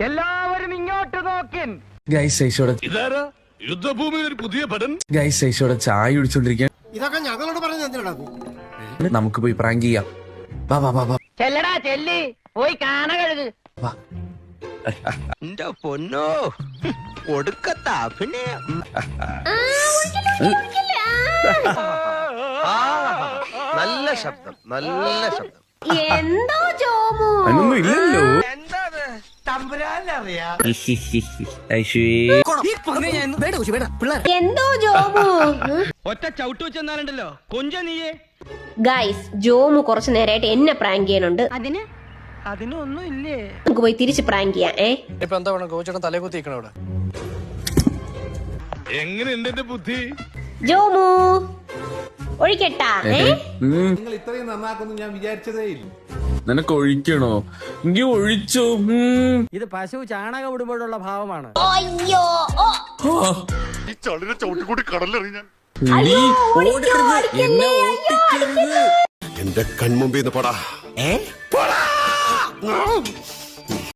എല്ലാവരും ഇങ്ങോട്ട് നോക്കിൻ. ഗൈസ് ഐശോടെ യുദ്ധഭൂമിയിൽ ഒരു പുതിയ പടൻ. ഗൈസ് ഐശോടെ ചായ കുടിച്ചോണ്ടിരിക്കാൻ ഇതൊക്കെ ഞങ്ങളോട് പറഞ്ഞു എന്തിനാ? നമുക്ക് പോയി പ്രാങ്ക് ചെയ്യാം. വാ വാ വാ വാ ചെല്ലടാ ചെല്ലി, പോയി കാണ കഴുകു. വാ. എന്റെ പൊന്നോ ഒടുക്കത്ത അഭിനയം. നല്ല ശബ്ദം, നല്ല ശബ്ദം. എന്തോ ജോമു അതിനൊന്നും ഇല്ലല്ലോ. എന്തോ ജോമു. ഒറ്റ ചവിട്ടു വെച്ചെന്നാലുണ്ടല്ലോ കൊഞ്ച നീയേ. ഗൈസ്, ജോമു കുറച്ചു നേരമായിട്ട് എന്നെ പ്രാങ്ക് ചെയ്യാനുണ്ട്. അതിനൊന്നും ഇല്ലേ. നമുക്ക് പോയി തിരിച്ച് പ്രാങ്ക് ചെയ്യാം. ഇപ്പൊ എന്താ വേണം? കോച്ചേട്ടൻ തലേ കുത്തിക്കണം ഇവിടെ. എങ്ങനെയുണ്ട് എന്റെ ബുദ്ധി? ജോമു ഒഴിക്കട്ടാ? നിങ്ങൾ ഇത്രയും നന്നാക്കുന്നു ഞാൻ വിചാരിച്ചതേ ഇല്ല. നിനക്ക് ഒഴിക്കണോ? എങ്കി ഒഴിച്ചോ. ഇത് പശു ചാണകം ഇടുമ്പോഴുള്ള ഭാവമാണ്. അയ്യോ, ഈ ചളിനെ ചവിട്ടിക്കൂടി കടലെറിയാൻ നീ ഓടരുത്, എന്നെ ഓട്ടിക്കരുത്. എന്റെ കൺമുമ്പിൽ നിന്ന് പടാ